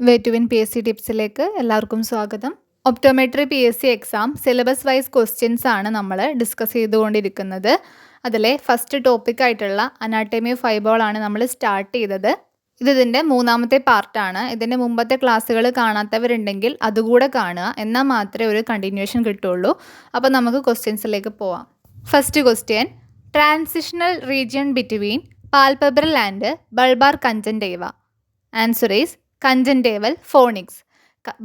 Way to win PSC ടിപ്സിലേക്ക് എല്ലാവർക്കും സ്വാഗതം. Optometry PSC exam syllabus wise questions ആണ് നമ്മൾ ഡിസ്കസ് ചെയ്തുകൊണ്ടിരിക്കുന്നത്. അതിലെ ഫസ്റ്റ് ടോപ്പിക്കായിട്ടുള്ള അനാട്ടമി ഓഫ് ഐബോൾ ആണ് നമ്മൾ സ്റ്റാർട്ട് ചെയ്തത്. ഇതിൻ്റെ മൂന്നാമത്തെ പാർട്ടാണ്. ഇതിൻ്റെ മുമ്പത്തെ ക്ലാസ്സുകൾ കാണാത്തവരുണ്ടെങ്കിൽ അതുകൂടെ കാണുക, എന്നാൽ മാത്രമേ ഒരു കണ്ടിന്യൂഷൻ കിട്ടുള്ളൂ. അപ്പോൾ നമുക്ക് ക്വസ്റ്റ്യൻസിലേക്ക് പോവാം. First question, transitional region between palpebral and bulbar conjunctiva. Answer is conjunctival fornix.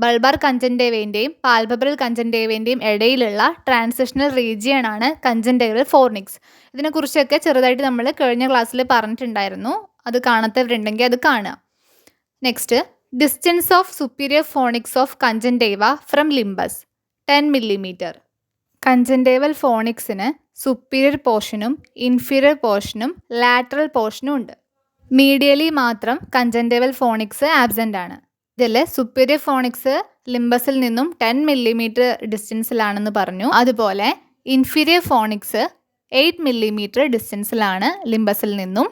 Bulbar കൺജങ്ക്റ്റൈവൻ്റെയും പാൽപെബ്രൽ കൺജങ്ക്റ്റൈവൻ്റെയും ഇടയിലുള്ള ട്രാൻസിഷണൽ റീജിയൻ ആണ് കൺജങ്ക്റ്റൈവൽ ഫോണിക്സ്. ഇതിനെക്കുറിച്ചൊക്കെ ചെറുതായിട്ട് നമ്മൾ കഴിഞ്ഞ ക്ലാസ്സിൽ പറഞ്ഞിട്ടുണ്ടായിരുന്നു. അത് കാണാത്തവരുണ്ടെങ്കിൽ അത് കാണുക. Next, distance of superior fornix of conjunctiva from limbus 10 mm. Conjunctival ഫോണിക്സിന് സുപ്പീരിയർ പോർഷനും ഇൻഫീരിയർ പോർഷനും ലാറ്ററൽ പോർഷനും ഉണ്ട്. മീഡിയലി മാത്രം കൺജങ്ക്റ്റൈവൽ ഫോണിക്സ് ആബ്സെൻ്റ് ആണ്. ഇതിൽ സുപ്പീരിയർ ഫോണിക്സ് ലിംബസിൽ നിന്നും 10 mm ഡിസ്റ്റൻസിലാണെന്ന് പറഞ്ഞു. അതുപോലെ ഇൻഫീരിയർ ഫോണിക്സ് 8 mm ഡിസ്റ്റൻസിലാണ് ലിംബസിൽ നിന്നും.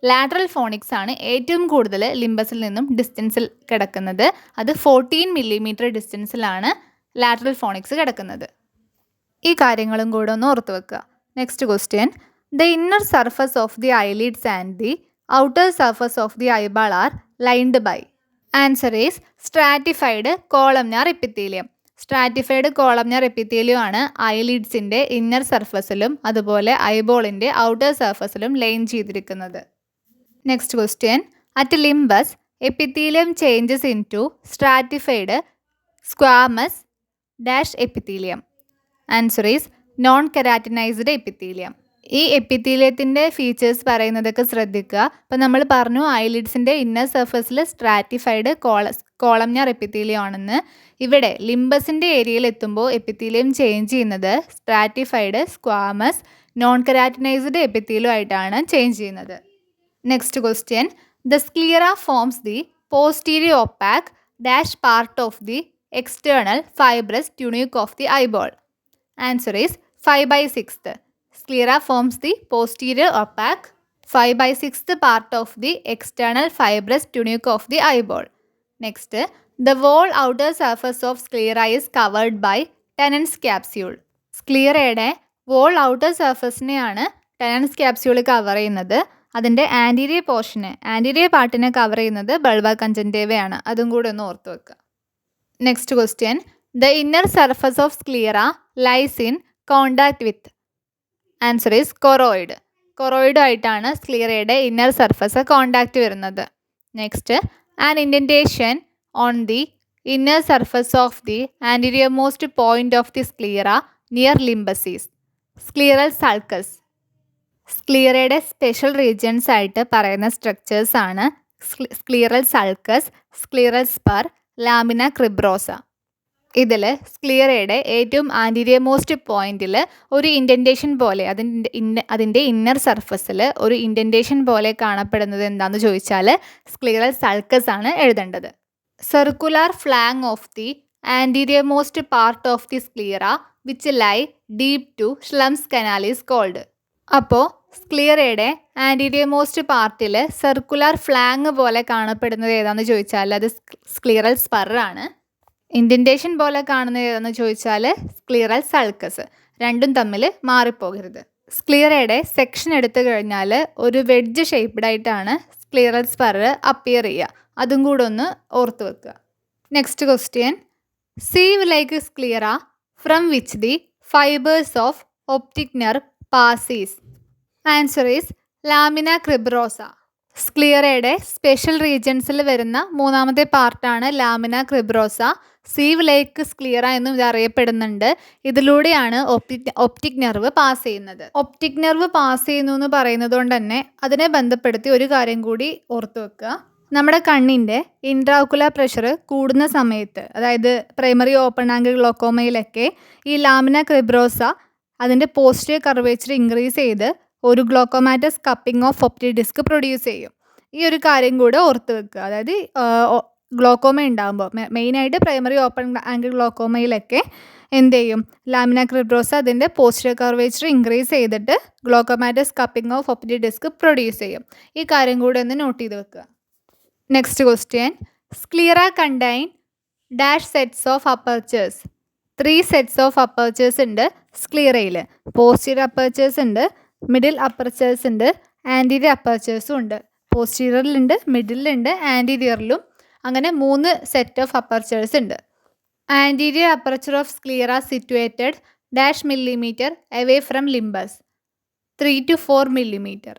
ലാറ്ററൽ ഫോണിക്സ് ആണ് ഏറ്റവും കൂടുതൽ ലിംബസിൽ നിന്നും ഡിസ്റ്റൻസിൽ കിടക്കുന്നത്. അത് 14 mm ഡിസ്റ്റൻസിലാണ് ലാറ്ററൽ ഫോണിക്സ് കിടക്കുന്നത്. ഈ കാര്യങ്ങളും കൂടെ ഒന്ന് ഓർത്ത് വെക്കുക. Next question, the inner surface of the eyelids and the outer surface of the eyeball are lined by. Answer is stratified columnar epithelium. Stratified columnar epithelium ആണ് ഐലിഡ്സിൻ്റെ ഇന്നർ സർഫസിലും അതുപോലെ ഐബോളിൻ്റെ ഔട്ടർ സർഫസിലും ലൈൻ ചെയ്തിരിക്കുന്നത്. Next question, at limbus epithelium changes into stratified squamous dash epithelium. Answer is non keratinized epithelium. ഈ എപ്പിത്തീലിയത്തിൻ്റെ features പറയുന്നതൊക്കെ ശ്രദ്ധിക്കുക. അപ്പോൾ നമ്മൾ പറഞ്ഞു ഐലിഡ്സിൻ്റെ ഇന്നർ സർഫസിൽ സ്ട്രാറ്റിഫൈഡ് കോളംനാർ എപ്പിത്തീലിയം ആണെന്ന്. ഇവിടെ ലിംബസിൻ്റെ ഏരിയയിൽ എത്തുമ്പോൾ എപ്പിത്തീലിയം ചേഞ്ച് ചെയ്യുന്നത് stratified squamous non keratinized epithelium ആയിട്ടാണ് ചേഞ്ച് ചെയ്യുന്നത്. Next question, the sclera forms the posterior opaque dash part of the external fibrous tunic of the eyeball. Answer is 5/6. Sclera forms the posterior opaque 5/6 part of the external fibrous tunic of the eyeball. Next, the whole outer surface of sclera is covered by Tennant's capsule. സ്ക്ലീറയുടെ wall outer സർഫസിനെയാണ് Tenon's capsule cover ചെയ്യുന്നത്. അതിൻ്റെ anterior പാർട്ടിനെ cover ചെയ്യുന്നത് bulbar കൺജങ്ക്റ്റൈവയാണ്. അതും കൂടെ ഒന്ന് ഓർത്ത് വെക്കുക. Next question, the inner surface of sclera lies in contact with. Answer is choroid. കൊറോയിഡുമായിട്ടാണ് സ്ക്ലീറയുടെ ഇന്നർ സർഫസ് കോണ്ടാക്റ്റ് വരുന്നത്. Next, an indentation on the inner surface of the anterior most point of the sclera near limbus is scleral sulcus. സ്ക്ലീറയുടെ special regions ആയിട്ട് പറയുന്ന structures ആണ് scleral sulcus, scleral spur, lamina cribrosa. ഇതിൽ സ്ക്ലീറയുടെ ഏറ്റവും anterior most പോയിന്റിൽ ഒരു ഇൻഡൻറ്റേഷൻ പോലെ അതിൻ്റെ ഇന്നർ സർഫസിൽ ഒരു ഇൻഡൻറ്റേഷൻ പോലെ കാണപ്പെടുന്നത് എന്താണെന്ന് ചോദിച്ചാൽ സ്ക്ലീറൽ സൾക്കസ് ആണ് എഴുതേണ്ടത്. Circular flange of the anterior most part of the sclera which lie deep to Schlemm's canal is called. അപ്പോൾ സ്ക്ലീറയുടെ ആൻറ്റീരിയർ മോസ്റ്റ് പാർട്ടിൽ സർക്കുലർ ഫ്ലാങ് പോലെ കാണപ്പെടുന്നത് ഏതാണെന്ന് ചോദിച്ചാൽ അത് സ്ക്ലീറൽ സ്പർ ആണ്. ഇൻഡൻറ്റേഷൻ പോലെ കാണുന്നത് ഏതെന്ന് ചോദിച്ചാൽ സ്ക്ലീറൽ സൾക്കസ്. രണ്ടും തമ്മിൽ മാറിപ്പോകരുത്. സ്ക്ലീറയുടെ സെക്ഷൻ എടുത്തു കഴിഞ്ഞാൽ ഒരു വെഡ്ജ് ഷേപ്പ്ഡ് ആയിട്ടാണ് സ്ക്ലീറൽ സ്പർ അപ്പിയർ ചെയ്യുക. അതും കൂടെ ഒന്ന് ഓർത്ത് വെക്കുക. Next question, sieve like sclera from which the fibres of optic nerve passes. Answer is lamina cribrosa. സ്ക്ലീറയുടെ സ്പെഷ്യൽ റീജിയൻസിൽ വരുന്ന മൂന്നാമത്തെ പാർട്ടാണ് lamina cribrosa. Sieve like sclera എന്നും ഇത് അറിയപ്പെടുന്നുണ്ട്. ഇതിലൂടെയാണ് ഒപ്റ്റിക് നെർവ് പാസ് ചെയ്യുന്നത്. ഒപ്റ്റിക് നെർവ് പാസ് ചെയ്യുന്നു എന്ന് പറയുന്നത് കൊണ്ട് തന്നെ അതിനെ ബന്ധപ്പെടുത്തി ഒരു കാര്യം കൂടി ഓർത്തു വെക്കുക. നമ്മുടെ കണ്ണിൻ്റെ ഇൻട്രാഒക്കുലർ പ്രഷർ കൂടുന്ന സമയത്ത്, അതായത് പ്രൈമറി ഓപ്പൺ ആംഗിൾ ഗ്ലോക്കോമയിലൊക്കെ ഈ ലാമിന ക്രിബ്രോസ അതിൻ്റെ പോസ്റ്റീരിയർ കർവേച്ചർ ഇൻക്രീസ് ചെയ്ത് ഒരു glaucomatous cupping of optic disc produce ചെയ്യും. ഈ ഒരു കാര്യം കൂടെ ഓർത്ത് വെക്കുക. അതായത് ഗ്ലോക്കോമ ഉണ്ടാകുമ്പോൾ മെയിനായിട്ട് പ്രൈമറി ഓപ്പൺ ആംഗിൾ ഗ്ലോക്കോമയിലൊക്കെ എന്ത് ചെയ്യും, ലാമിന ക്രിബ്രോസ അതിൻ്റെ പോസ്റ്റീരിയർ കർവേച്ചർ ഇൻക്രീസ് ചെയ്തിട്ട് glaucomatous cupping of optic disc produce ചെയ്യും. ഈ കാര്യം കൂടെ ഒന്ന് നോട്ട് ചെയ്ത് വെക്കുക. Next question, sclera contain dash sets of apertures. 3 sets of apertures ഉണ്ട് സ്ക്ലീറയിൽ. പോസ്റ്റീരിയർ അപ്പർച്ചേഴ്സ് ഉണ്ട്, മിഡിൽ അപ്പർച്ചേഴ്സ് ഉണ്ട്, ആൻറ്റീരിയർ അപ്പർച്ചേഴ്സും ഉണ്ട്. പോസ്റ്റീരിയറിലുണ്ട്, മിഡിലുണ്ട്, ആൻറ്റീരിയറിലും അങ്ങനെ 3 സെറ്റ് ഓഫ് അപ്പർച്ചേഴ്സ് ഉണ്ട്. Anterior aperture of sclera situated dash millimetre away from limbus 3 to 4 millimeter.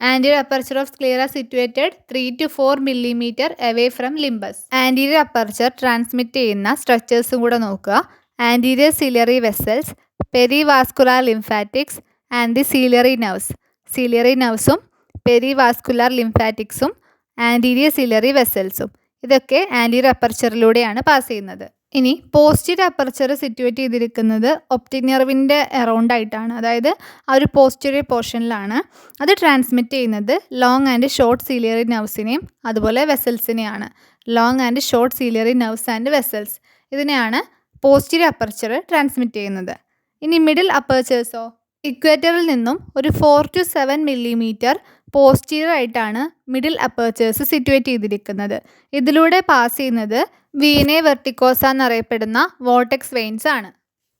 Anterior aperture of sclera situated 3 to 4 millimeter away from limbus. Anterior aperture transmit ചെയ്യുന്ന സ്ട്രക്ചേഴ്സും കൂടെ നോക്കുക. Anterior ciliary vessels, perivascular lymphatics and the ciliary nerves. Ciliary nervesഉം perivascular lymphaticsഉം anterior ciliary vesselsഉം ഇതൊക്കെ anterior അപ്പർച്ചറിലൂടെയാണ് pass ചെയ്യുന്നത്. ഇനി posterior aperture situate ചെയ്തിരിക്കുന്നത് optic നെർവിൻ്റെ around ആയിട്ടാണ്, അതായത് ആ ഒരു പോസ്റ്റീരിയർ പോർഷനിലാണ്. അത് ട്രാൻസ്മിറ്റ് ചെയ്യുന്നത് ലോങ് ആൻഡ് ഷോർട്ട് സീലിയറി നെർവ്സിനെയും അതുപോലെ വെസൽസിനെയാണ്. Long and short ciliary nerves and vessels ഇതിനെയാണ് പോസ്റ്റീരിയർ അപ്പർച്ചർ ട്രാൻസ്മിറ്റ് ചെയ്യുന്നത്. ഇനി മിഡിൽ അപ്പർച്ചേഴ്സോ, ഇക്വേറ്ററിൽ നിന്നും ഒരു 4 to 7 millimeter പോസ്റ്റീരിയർ ആയിട്ടാണ് മിഡിൽ അപ്പർച്ചേഴ്സ് സിറ്റുവേറ്റ് ചെയ്തിരിക്കുന്നത്. ഇതിലൂടെ പാസ് ചെയ്യുന്നത് വീനെ വെർട്ടിക്കോസ എന്നറിയപ്പെടുന്ന വോർട്ടെക്സ് വെയിൻസ് ആണ്.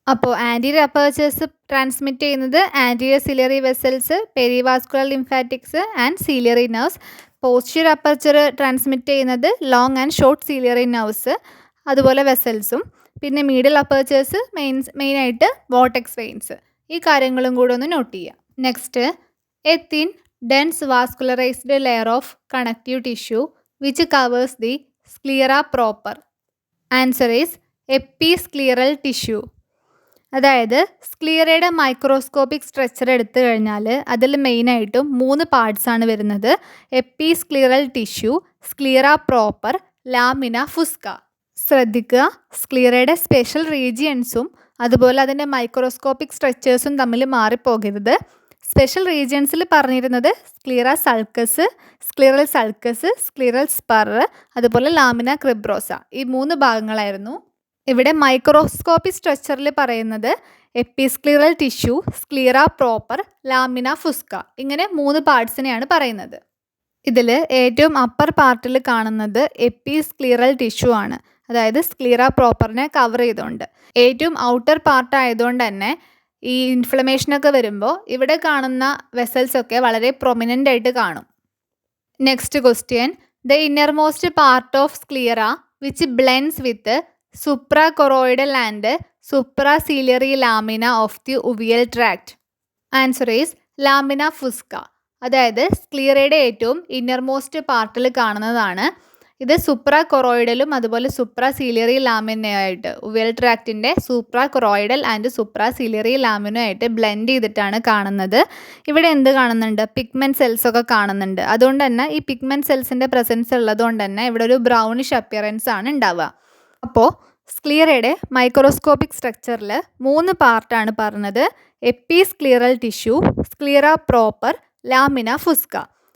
അപ്പോൾ ആൻറ്റീരിയർ അപ്പർച്ചേഴ്സ് ട്രാൻസ്മിറ്റ് ചെയ്യുന്നത് anterior ciliary vessels, perivascular lymphatics and ciliary nerves. Posterior aperture transmit ചെയ്യുന്നത് long and short ciliary nerves അതുപോലെ വെസൽസും. പിന്നെ മിഡിൽ അപ്പർച്ചേഴ്സ് മെയിനായിട്ട് വോർട്ടെക്സ് വെയിൻസ്. ഈ കാര്യങ്ങളും കൂടെ ഒന്ന് നോട്ട് ചെയ്യുക. Next, a thin dense vascularised layer of connective tissue which covers the sclera proper. Answer is episcleral tissue. അതായത് സ്ക്ലീറയുടെ മൈക്രോസ്കോപ്പിക് സ്ട്രക്ചർ എടുത്തു കഴിഞ്ഞാൽ അതിൽ മെയിനായിട്ടും 3 പാർട്സാണ് വരുന്നത്. എപ്പിസ്ക്ലീറൽ ടിഷ്യൂ, സ്ക്ലീറ പ്രോപ്പർ, ലാമിന ഫുസ്ക. ശ്രദ്ധിക്കുക, സ്ക്ലീറയുടെ സ്പെഷ്യൽ റീജിയൻസും അതുപോലെ അതിൻ്റെ മൈക്രോസ്കോപ്പിക് സ്ട്രക്ചേഴ്സും തമ്മിൽ മാറിപ്പോകരുത്. സ്പെഷ്യൽ റീജിയൻസിൽ പറഞ്ഞിരുന്നത് sclera sulcus, scleral sulcus, scleral spur, അതുപോലെ ലാമിന ക്രിബ്രോസ, ഈ 3 ഭാഗങ്ങളായിരുന്നു. ഇവിടെ മൈക്രോസ്കോപ്പിക് സ്ട്രക്ചറിൽ പറയുന്നത് എപ്പിസ്ക്ലീറൽ ടിഷ്യൂ, സ്ക്ലീറ പ്രോപ്പർ, ലാമിന ഫുസ്ക, ഇങ്ങനെ 3 പാർട്സിനെയാണ് പറയുന്നത്. ഇതിൽ ഏറ്റവും അപ്പർ പാർട്ടിൽ കാണുന്നത് എപ്പിസ്ക്ലീറൽ ടിഷ്യൂ ആണ്, അതായത് സ്ക്ലീറ പ്രോപ്പറിനെ കവർ ചെയ്തുകൊണ്ട്. ഏറ്റവും ഔട്ടർ പാർട്ട് ആയതുകൊണ്ട് തന്നെ ഈ ഇൻഫ്ലമേഷനൊക്കെ വരുമ്പോൾ ഇവിടെ കാണുന്ന വെസൽസൊക്കെ വളരെ പ്രൊമിനൻ്റ് ആയിട്ട് കാണും. Next question, the innermost part of sclera which blends with suprachoroidal and supraciliary lamina of the uveal tract. Answer is lamina fusca. അതായത് സ്ക്ലീറയുടെ ഏറ്റവും ഇന്നർമോസ്റ്റ് പാർട്ടിൽ കാണുന്നതാണ്. ഇത് സുപ്രാകൊറോയിഡലും അതുപോലെ സുപ്രാസീലിയറി ലാമിനയായിട്ട്, ഉവിയൽ ട്രാക്റ്റിൻ്റെ സുപ്രാകൊറോയിഡൽ ആൻഡ് സുപ്രാസീലിയറി ലാമിനയായിട്ട് ബ്ലെൻഡ് ചെയ്തിട്ടാണ് കാണുന്നത്. ഇവിടെ എന്ത് കാണുന്നുണ്ട്? പിഗ്മെൻറ്റ് സെൽസൊക്കെ കാണുന്നുണ്ട്. അതുകൊണ്ട് തന്നെ ഈ പിഗ്മെൻറ്റ് സെൽസിൻ്റെ പ്രസൻസ് ഉള്ളതുകൊണ്ട് തന്നെ ഇവിടെ ഒരു ബ്രൗണിഷ് അപ്പിയറൻസ് ആണ് ഉണ്ടാവുക. അപ്പോൾ സ്ക്ലീറയുടെ മൈക്രോസ്കോപ്പിക് സ്ട്രക്ചറിൽ 3 പാർട്ടാണ് പറഞ്ഞത്: എപ്പിസ്ക്ലീറൽ ടിഷ്യൂ, സ്ക്ലീറ പ്രോപ്പർ, ലാമിന ഫുസ്ക.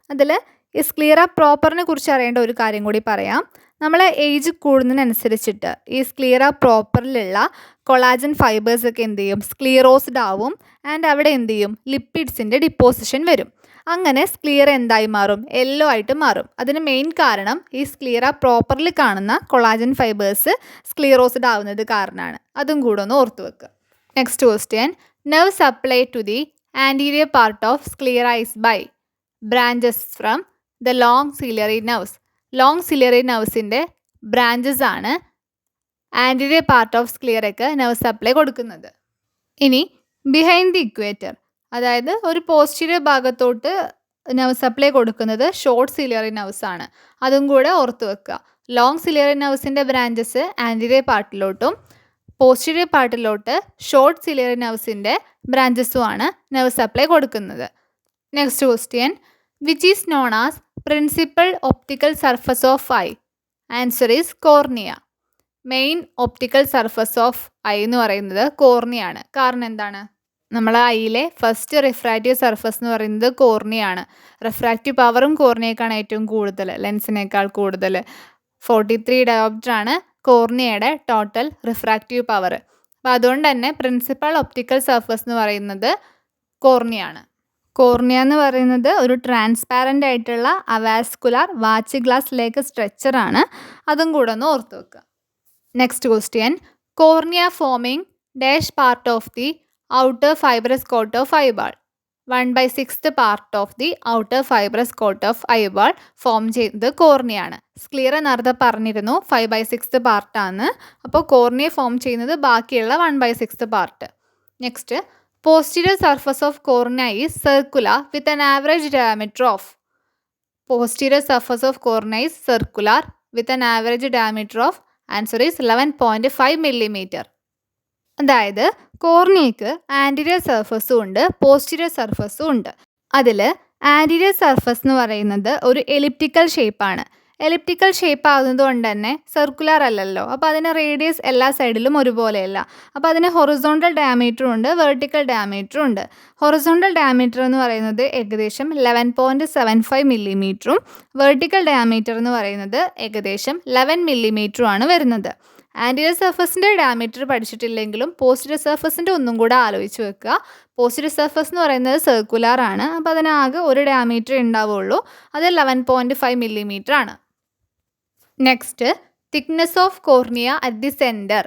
അതിൽ ഈ സ്ക്ലീറ പ്രോപ്പറിനെ കുറിച്ച് അറിയേണ്ട ഒരു കാര്യം കൂടി പറയാം. നമ്മൾ ഏജ് കൂടുന്നതിനനുസരിച്ചിട്ട് ഈ സ്ക്ലീറ പ്രോപ്പറിലുള്ള കൊളാജൻ ഫൈബേഴ്സൊക്കെ എന്ത് ചെയ്യും? സ്ക്ലീറോസ്ഡ് ആവും. ആൻഡ് അവിടെ എന്ത് ചെയ്യും? ലിപ്പിഡ്സിൻ്റെ ഡിപ്പോസിഷൻ വരും. അങ്ങനെ സ്ക്ലീറ എന്തായി മാറും? യെല്ലോ ആയിട്ട് മാറും. അതിന് മെയിൻ കാരണം ഈ സ്ക്ലീറ പ്രോപ്പറിൽ കാണുന്ന കൊളാജൻ ഫൈബേഴ്സ് സ്ക്ലീറോസ്ഡ് ആവുന്നത് കാരണമാണ്. അതും കൂടെ ഒന്ന് ഓർത്തു വെക്കുക. Next question, nerve supply to the anterior part of sclera is by branches from the long ciliary nerves. Long ciliary നെർവ്സിൻ്റെ ബ്രാഞ്ചസ് ആണ് ആൻറ്റീരിയർ പാർട്ട് ഓഫ് സ്ക്ലീറയ്ക്ക് നെർവ് സപ്ലൈ കൊടുക്കുന്നത്. ഇനി ബിഹൈൻഡ് ദി ഇക്വേറ്റർ, അതായത് ഒരു പോസ്റ്റീരിയർ ഭാഗത്തോട്ട് നെർവ് സപ്ലൈ കൊടുക്കുന്നത് short ciliary nerves ആണ്. അതും കൂടെ ഓർത്ത് വെക്കുക. ലോങ് സിലിയറി നെർവ്സിൻ്റെ ബ്രാഞ്ചസ് ആൻറ്റീരിയർ പാർട്ടിലോട്ടും പോസ്റ്റീരിയർ പാർട്ടിലോട്ട് ഷോർട്ട് സിലിയറി നെർവ്സിൻ്റെ ബ്രാഞ്ചസുമാണ് നെർവ് സപ്ലൈ കൊടുക്കുന്നത്. Next question, which is known as principal optical surface of I. Answer is cornea. Main optical surface of I എന്ന് പറയുന്നത് കോർണിയാണ്. കാരണം എന്താണ്? നമ്മളെ ഐയിലെ ഫസ്റ്റ് റിഫ്രാക്റ്റീവ് സർഫസ് എന്ന് പറയുന്നത് കോർണിയാണ്. റിഫ്രാക്റ്റീവ് പവറും കോർണിയക്കാണ് ഏറ്റവും കൂടുതൽ, ലെൻസിനേക്കാൾ കൂടുതൽ. 43 ഡയോപ്റ്ററാണ് കോർണിയയുടെ ടോട്ടൽ റിഫ്രാക്റ്റീവ് പവർ. അപ്പോൾ അതുകൊണ്ട് തന്നെ പ്രിൻസിപ്പൽ ഒപ്റ്റിക്കൽ സർഫസ് എന്ന് പറയുന്നത് കോർണിയാണ്. കോർണിയ എന്ന് പറയുന്നത് ഒരു ട്രാൻസ്പാരൻ്റ് ആയിട്ടുള്ള അവാസ്കുലാർ വാച്ച് ഗ്ലാസ് ലേക്ക് സ്ട്രക്ചറാണ്. അതും കൂടെ ഒന്ന് ഓർത്ത് വെക്കുക. Next question, cornea forming dash part of the outer fibrous coat of eyeball. 1/6 part of the outer fibrous coat of eyeball form ചെയ്തത് കോർണിയാണ്. സ്ക്ലിയർ നേരത്തെ പറഞ്ഞിരുന്നു 5/6 പാർട്ടാണ്. അപ്പോൾ കോർണിയ ഫോം ചെയ്യുന്നത് ബാക്കിയുള്ള 1/6 part. Next, posterior surface of cornea is circular with an average diameter of. Posterior surface of cornea is circular with an average diameter of. Answer is 11.5 millimeter. അതായത് കോർണിയക്ക് anterior സർഫസും ഉണ്ട്, പോസ്റ്റീരിയർ സർഫസും ഉണ്ട്. അതിൽ anterior surface എന്ന് പറയുന്നത് ഒരു elliptical ഷേപ്പാണ്. Elliptical shape ആകുന്നത് കൊണ്ട് തന്നെ സർക്കുലർ അല്ലല്ലോ. അപ്പോൾ അതിന് റേഡിയസ് എല്ലാ സൈഡിലും ഒരുപോലെയല്ല. അപ്പോൾ അതിന് ഹൊറിസോണ്ടൽ ഡയമീറ്ററും ഉണ്ട്, വെർട്ടിക്കൽ ഡയമീറ്ററും ഉണ്ട്. ഹൊറിസോണ്ടൽ ഡയമീറ്റർ എന്ന് പറയുന്നത് ഏകദേശം 11.75 മില്ലിമീറ്ററും വെർട്ടിക്കൽ ഡയമീറ്റർ എന്ന് പറയുന്നത് ഏകദേശം 11 മില്ലിമീറ്ററുമാണ് വരുന്നത്. ആൻറ്റീരിയർ സർഫസിൻ്റെ ഡയമീറ്റർ പഠിച്ചിട്ടില്ലെങ്കിലും പോസ്റ്റീരിയർ സർഫസിൻ്റെ ഒന്നും കൂടെ ആലോചിച്ച് വെക്കുക. പോസ്റ്റീരിയർ സർഫസ് എന്ന് പറയുന്നത് സർക്കുലർ ആണ്. അപ്പോൾ അതിനാകെ ഒരു ഡയമീറ്റർ ഉണ്ടാവുള്ളൂ, അത് 11.5 മില്ലിമീറ്റർ ആണ്. Next, thickness of cornea at the centre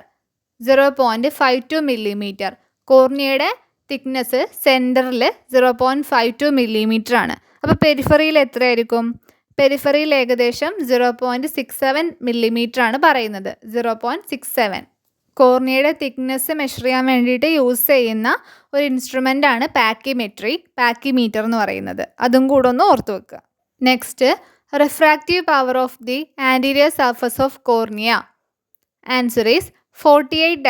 0.52 millimetre. കോർണിയയുടെ തിക്നെസ് സെൻറ്ററിൽ 0.52 മില്ലിമീറ്റർ ആണ്. അപ്പോൾ പെരിഫറിയിൽ എത്രയായിരിക്കും? പെരിഫറിയിൽ ഏകദേശം 0.67 മില്ലിമീറ്റർ ആണ് പറയുന്നത്. 0.67. കോർണിയയുടെ തിക്നെസ് മെഷർ ചെയ്യാൻ വേണ്ടിയിട്ട് യൂസ് ചെയ്യുന്ന ഒരു ഇൻസ്ട്രുമെൻ്റ് ആണ് പാക്കിമീറ്റർ എന്ന് പറയുന്നത്. അതും കൂടെ ഒന്ന് ഓർത്ത് വെക്കുക. Next, refractive power of the anterior surface of cornea. Answer is 48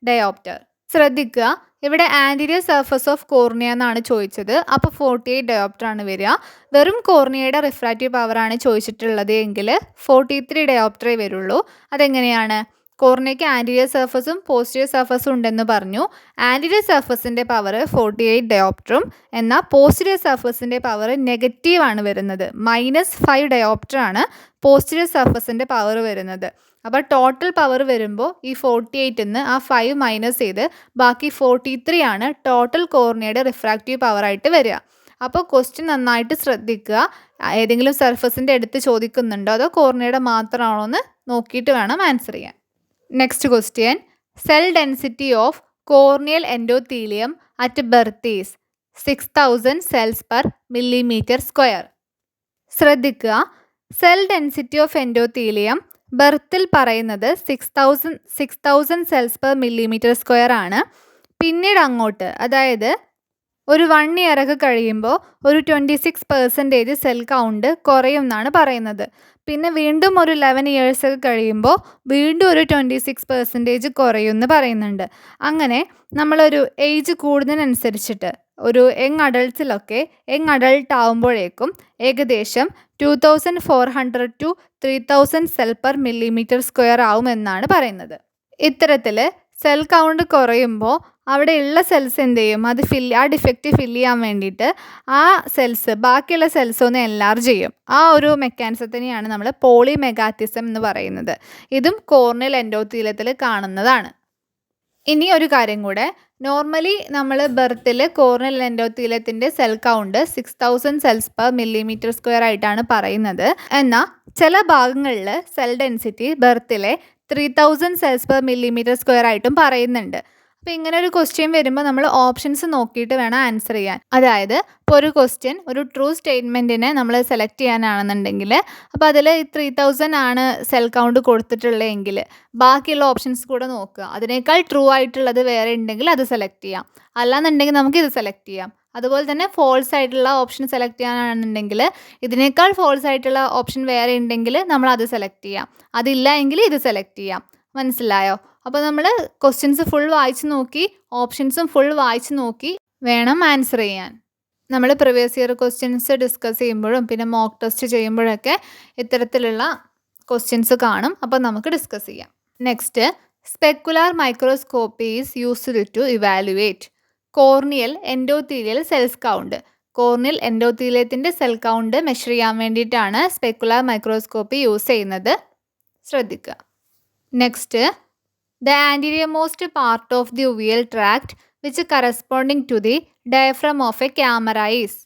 dioptre. ശ്രദ്ധിക്കുക, ഇവിടെ ആൻറ്റീരിയർ സർഫസ് ഓഫ് കോർണിയ എന്നാണ് ചോദിച്ചത്. അപ്പോൾ 48 ഡയോപ്റ്റർ ആണ് വരിക. വെറും കോർണിയയുടെ റിഫ്രാക്റ്റീവ് പവറാണ് ചോദിച്ചിട്ടുള്ളത് എങ്കിൽ 43 ഡയോപ്റ്ററേ വരുള്ളൂ. അതെങ്ങനെയാണ്? കോർണിയയ്ക്ക് ആൻറ്റീരിയർ സർഫസും പോസ്റ്റീരിയർ സർഫസും ഉണ്ടെന്ന് പറഞ്ഞു. ആൻറ്റീരിയർ സർഫസിൻ്റെ പവർ 48 ഡയോപ്റ്ററും, എന്നാൽ പോസ്റ്റീരിയർ സർഫസിൻ്റെ പവർ നെഗറ്റീവാണ് വരുന്നത്. -5 ഡയോപ്റ്റർ ആണ് പോസ്റ്റീരിയർ സർഫസിൻ്റെ പവർ വരുന്നത്. അപ്പോൾ ടോട്ടൽ പവർ വരുമ്പോൾ ഈ 48 നിന്ന് ആ 5 മൈനസ് ചെയ്ത് ബാക്കി 43 ആണ് ടോട്ടൽ കോർണിയയുടെ റിഫ്രാക്റ്റീവ് പവറായിട്ട് വരിക. അപ്പോൾ ക്വസ്റ്റ്യൻ നന്നായിട്ട് ശ്രദ്ധിക്കുക. ഏതെങ്കിലും സർഫസിൻ്റെ അടുത്ത് ചോദിക്കുന്നുണ്ടോ അതോ കോർണിയയുടെ മാത്രമാണോ എന്ന് നോക്കിയിട്ട് വേണം ആൻസർ ചെയ്യാൻ. Next question, cell density of corneal endothelium at birth is 6000 cells per millimetre square. ശ്രദ്ധിക്കുക, സെൽ ഡെൻസിറ്റി ഓഫ് എൻഡോത്തീലിയം ബർത്തിൽ പറയുന്നത് 6000 സെൽസ് പെർ മില്ലിമീറ്റർ സ്ക്വയർ ആണ്. പിന്നീട് അങ്ങോട്ട്, അതായത് ഒരു 1 ഇയർ ഒക്കെ കഴിയുമ്പോൾ ഒരു 26% സെൽ കൗണ്ട് കുറയും എന്നാണ് പറയുന്നത്. പിന്നെ വീണ്ടും ഒരു 11 ഇയേഴ്സ് ഒക്കെ കഴിയുമ്പോൾ വീണ്ടും ഒരു 26% കുറയുമെന്ന് പറയുന്നുണ്ട്. അങ്ങനെ നമ്മളൊരു ഏജ് കൂടുന്നതിനനുസരിച്ചിട്ട് ഒരു യങ് അഡൾട്ട് ആവുമ്പോഴേക്കും ഏകദേശം 2400 to 3000 cell per millimetre square ആവുമെന്നാണ് പറയുന്നത്. ഇത്തരത്തിൽ സെൽ കൗണ്ട് കുറയുമ്പോൾ അവിടെയുള്ള സെൽസ് എന്ത് ചെയ്യും? ആ ഡിഫക്റ്റ് ഫില്ല് ചെയ്യാൻ വേണ്ടിയിട്ട് ആ സെൽസ് ബാക്കിയുള്ള സെൽസ് ഒന്ന് എൻലാർജ് ചെയ്യും. ആ ഒരു മെക്കാനിസത്തിനെയാണ് നമ്മൾ പോളിമെഗാറ്റിസം എന്ന് പറയുന്നത്. ഇതും കോർണിയൽ എൻഡോത്തീലിയത്തിൽ കാണുന്നതാണ്. ഇനി ഒരു കാര്യം കൂടെ, നോർമലി നമ്മൾ ബർത്തിൽ കോർണിയൽ എൻഡോത്തീലിയത്തിൻ്റെ cell count 6000 cells per millimetre square ആയിട്ടാണ് പറയുന്നത്. എന്നാൽ ചില ഭാഗങ്ങളിൽ സെൽ ഡെൻസിറ്റി ബർത്തിലെ 3000 സെൽസ് പെർ മില്ലിമീറ്റർ സ്ക്വയർ ആയിട്ടും പറയുന്നുണ്ട്. അപ്പോൾ ഇങ്ങനെ ഒരു ക്വസ്റ്റ്യൻ വരുമ്പോൾ നമ്മൾ ഓപ്ഷൻസ് നോക്കിയിട്ട് വേണം ആൻസർ ചെയ്യാൻ. അതായത് ഇപ്പോൾ ഒരു ക്വസ്റ്റ്യൻ ഒരു ട്രൂ സ്റ്റേറ്റ്മെൻറ്റിനെ നമ്മൾ സെലക്ട് ചെയ്യാനാണെന്നുണ്ടെങ്കിൽ അപ്പോൾ അതിൽ 3000 ആണ് സെൽ കൗണ്ട് കൊടുത്തിട്ടുള്ളതെങ്കിൽ ബാക്കിയുള്ള ഓപ്ഷൻസ് കൂടെ നോക്കുക. അതിനേക്കാൾ ട്രൂ ആയിട്ടുള്ളത് വേറെ ഉണ്ടെങ്കിൽ അത് സെലക്ട് ചെയ്യാം. അല്ലാന്നുണ്ടെങ്കിൽ നമുക്ക് ഇത് സെലക്ട് ചെയ്യാം. അതുപോലെ തന്നെ ഫോൾസ് ആയിട്ടുള്ള ഓപ്ഷൻ സെലക്ട് ചെയ്യാനാണെന്നുണ്ടെങ്കിൽ ഇതിനേക്കാൾ ഫോൾസ് ആയിട്ടുള്ള ഓപ്ഷൻ വേറെ ഉണ്ടെങ്കിൽ നമ്മൾ അത് സെലക്ട് ചെയ്യാം. അതില്ല എങ്കിൽ ഇത് സെലക്ട് ചെയ്യാം. മനസ്സിലായോ? അപ്പോൾ നമ്മൾ ക്വസ്റ്റ്യൻസ് ഫുൾ വായിച്ച് നോക്കി ഓപ്ഷൻസും ഫുൾ വായിച്ച് നോക്കി വേണം ആൻസർ ചെയ്യാൻ. നമ്മൾ പ്രീവിയസ് ഇയർ ക്വസ്റ്റ്യൻസ് ഡിസ്കസ് ചെയ്യുമ്പോഴും പിന്നെ മോക്ക് ടെസ്റ്റ് ചെയ്യുമ്പോഴൊക്കെ ഇത്തരത്തിലുള്ള ക്വസ്റ്റ്യൻസ് കാണും. അപ്പോൾ നമുക്ക് ഡിസ്കസ് ചെയ്യാം. Next, specular microscopy is used to evaluate corneal endothelial cells count. Corneal എൻഡോത്തീലിയത്തിൻ്റെ സെൽ കൗണ്ട് മെഷർ ചെയ്യാൻ വേണ്ടിയിട്ടാണ് സ്പെക്കുലാർ മൈക്രോസ്കോപ്പി യൂസ് ചെയ്യുന്നത്. ശ്രദ്ധിക്കുക. Next, the anterior most part of the uveal tract which corresponding to the diaphragm of a camera is?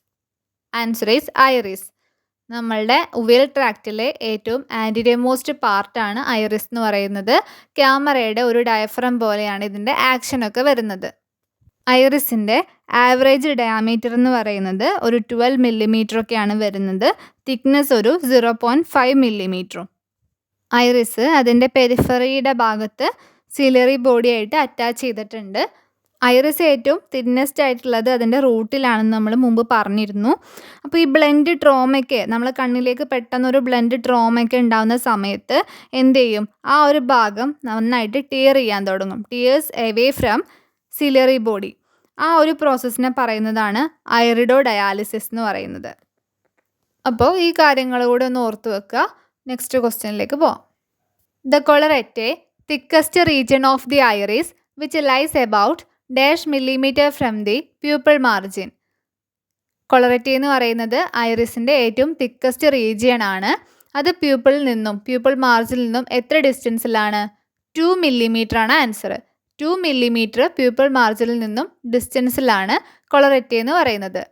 Answer is iris. നമ്മളുടെ uveal ട്രാക്റ്റിലെ ഏറ്റവും ആൻറ്റിരിയമോസ്റ്റ് പാർട്ടാണ് iris എന്ന് പറയുന്നത്. ക്യാമറയുടെ ഒരു ഡയഫ്രം പോലെയാണ് ഇതിൻ്റെ ആക്ഷനൊക്കെ വരുന്നത്. ഐറിസിൻ്റെ ആവറേജ് ഡയാമീറ്റർ എന്ന് പറയുന്നത് ഒരു 12 മില്ലിമീറ്ററൊക്കെയാണ് വരുന്നത്. തിക്നെസ് ഒരു 0.5 മില്ലിമീറ്ററും. ഐറിസ് അതിൻ്റെ പെരിഫറിയുടെ ഭാഗത്ത് സിലറി ബോഡി ആയിട്ട് അറ്റാച്ച് ചെയ്തിട്ടുണ്ട്. ഐറിസ് ഏറ്റവും തിന്നസ്റ്റ് ആയിട്ടുള്ളത് അതിൻ്റെ റൂട്ടിലാണെന്ന് നമ്മൾ മുമ്പ് പറഞ്ഞിരുന്നു. അപ്പോൾ ഈ ബ്ലെൻഡ് ട്രോമയ്ക്ക് നമ്മൾ കണ്ണിലേക്ക് പെട്ടെന്നൊരു ബ്ലെൻഡ് ട്രോമയ്ക്ക് ഉണ്ടാകുന്ന സമയത്ത് എന്ത് ചെയ്യും? ആ ഒരു ഭാഗം നന്നായിട്ട് ടിയർ ചെയ്യാൻ തുടങ്ങും. Tears away from ciliary body. ആ ഒരു പ്രോസസ്സിനെ പറയുന്നതാണ് ഐറിഡോ ഡയാലിസിസ് എന്ന് പറയുന്നത്. അപ്പോൾ ഈ കാര്യങ്ങൾ കൂടെ ഒന്ന് ഓർത്ത് വെക്കുക. നെക്സ്റ്റ് ക്വസ്റ്റ്യനിലേക്ക് പോവാം. The collarette thickest region of the iris which lies about dash millimetre from the pupil margin. Collarette എന്ന് പറയുന്നത് ഐറിസിൻ്റെ ഏറ്റവും തിക്കസ്റ്റ് റീജിയൻ ആണ്. അത് പ്യൂപ്പിൾ മാർജിനിൽ നിന്നും എത്ര ഡിസ്റ്റൻസിലാണ്? 2 മില്ലിമീറ്റർ ആണ് ആൻസർ. 2 മില്ലിമീറ്റർ പ്യൂപ്പിൾ മാർജിനിൽ നിന്നും ഡിസ്റ്റൻസിലാണ് കൊളറെറ്റി എന്ന് പറയുന്നത്.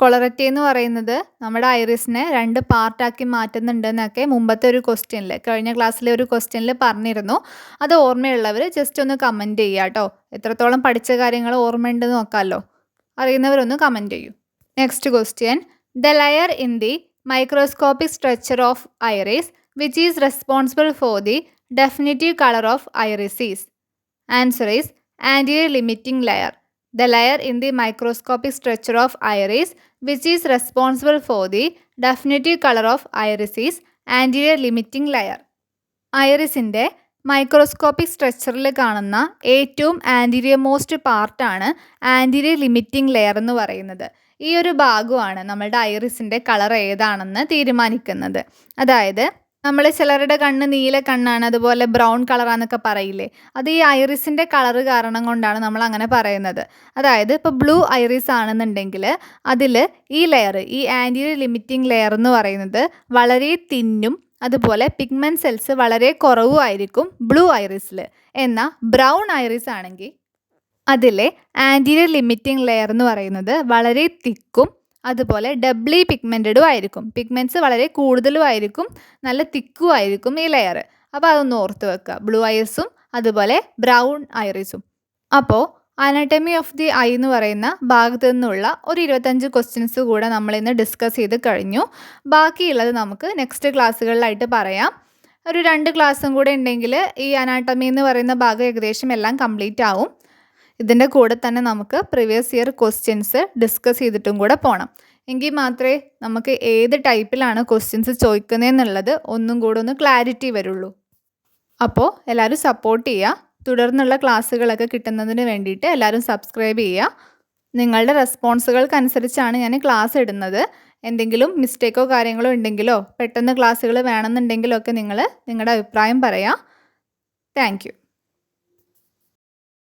കൊളറെറ്റി എന്ന് പറയുന്നത് നമ്മുടെ ഐറിസിനെ 2 പാർട്ടാക്കി മാറ്റുന്നുണ്ടെന്നൊക്കെ മുമ്പത്തെ ഒരു ക്വസ്റ്റ്യനിൽ, കഴിഞ്ഞ ക്ലാസ്സിലെ ഒരു ക്വസ്റ്റ്യനിൽ പറഞ്ഞിരുന്നു. അത് ഓർമ്മയുള്ളവർ ജസ്റ്റ് ഒന്ന് കമൻറ്റ് ചെയ്യുക കേട്ടോ. എത്രത്തോളം പഠിച്ച കാര്യങ്ങൾ ഓർമ്മയുണ്ടെന്ന് നോക്കാമല്ലോ. അറിയുന്നവരൊന്ന് കമൻറ്റ് ചെയ്യൂ. Next question. The layer in the microscopic structure of iris which is responsible for the definitive colour of iris is? Answer is anterior limiting layer. The layer in the microscopic structure of iris which is responsible for the definitive color of iris is anterior limiting layer. ഐറിസിൻ്റെ microscopic സ്ട്രക്ചറിൽ കാണുന്ന ഏറ്റവും anterior most പാർട്ടാണ് anterior limiting layer എന്ന് പറയുന്നത്. ഈ ഒരു ഭാഗമാണ് നമ്മളുടെ ഐറിസിൻ്റെ കളർ ഏതാണെന്ന് തീരുമാനിക്കുന്നത്. അതായത് നമ്മൾ ചിലരുടെ കണ്ണ് നീല കണ്ണാണ്, അതുപോലെ ബ്രൗൺ കളറാന്നൊക്കെ പറയില്ലേ, അത് ഈ ഐറിസിൻ്റെ കളറ് കാരണം കൊണ്ടാണ് നമ്മൾ അങ്ങനെ പറയുന്നത്. അതായത് ഇപ്പോൾ ബ്ലൂ ഐറിസ് ആണെന്നുണ്ടെങ്കിൽ അതിൽ ഈ ലെയർ, ഈ ആൻറ്റീരിയർ ലിമിറ്റിംഗ് ലെയർ എന്ന് പറയുന്നത് വളരെ തിന്നും, അതുപോലെ പിഗ്മെൻറ്റ് സെൽസ് വളരെ കുറവുമായിരിക്കും ബ്ലൂ ഐറിസിൽ. എന്നാൽ ബ്രൗൺ ഐറിസ് ആണെങ്കിൽ അതിലെ ആൻറ്റീരിയർ ലിമിറ്റിംഗ് ലെയർ എന്ന് പറയുന്നത് വളരെ തിക്കും, അതുപോലെ ഡബ്ലി പിഗ്മെൻറ്റഡും ആയിരിക്കും. പിഗ്മെൻറ്റ്സ് വളരെ കൂടുതലും ആയിരിക്കും, നല്ല തിക്കും ആയിരിക്കും ഈ ലെയർ. അപ്പോൾ അതൊന്ന് ഓർത്ത് വെക്കുക, ബ്ലൂ ഐറിസും അതുപോലെ ബ്രൗൺ ഐറിസും. അപ്പോൾ അനാട്ടമി ഓഫ് ദി ഐ എന്ന് പറയുന്ന ഭാഗത്തു നിന്നുള്ള ഒരു 25 ക്വസ്റ്റ്യൻസ് കൂടെ നമ്മളിന്ന് ഡിസ്കസ് ചെയ്ത് കഴിഞ്ഞു. ബാക്കിയുള്ളത് നമുക്ക് നെക്സ്റ്റ് ക്ലാസ്സുകളിലായിട്ട് പറയാം. ഒരു 2 ക്ലാസ്സും കൂടെ ഉണ്ടെങ്കിൽ ഈ അനാട്ടമി എന്ന് പറയുന്ന ഭാഗം ഏകദേശം എല്ലാം കംപ്ലീറ്റ് ആവും. ഇതിൻ്റെ കൂടെ തന്നെ നമുക്ക് പ്രീവിയസ് ഇയർ ക്വസ്റ്റ്യൻസ് ഡിസ്കസ് ചെയ്തിട്ടും കൂടെ പോകണം. എങ്കിൽ മാത്രമേ നമുക്ക് ഏത് ടൈപ്പിലാണ് ക്വസ്റ്റ്യൻസ് ചോദിക്കുന്നതെന്നുള്ളത് ഒന്നും കൂടെ ഒന്ന് ക്ലാരിറ്റി വരുള്ളൂ. അപ്പോൾ എല്ലാവരും സപ്പോർട്ട് ചെയ്യുക. തുടർന്നുള്ള ക്ലാസ്സുകളൊക്കെ കിട്ടുന്നതിന് വേണ്ടിയിട്ട് എല്ലാവരും സബ്സ്ക്രൈബ് ചെയ്യുക. നിങ്ങളുടെ റെസ്പോൺസുകൾക്കനുസരിച്ചാണ് ഞാൻ ക്ലാസ് ഇടുന്നത്. എന്തെങ്കിലും മിസ്റ്റേക്കോ കാര്യങ്ങളോ ഉണ്ടെങ്കിലോ പെട്ടെന്ന് ക്ലാസ്സുകൾ വേണമെന്നുണ്ടെങ്കിലോ ഒക്കെ നിങ്ങൾ നിങ്ങളുടെ അഭിപ്രായം പറയാം. Thank you.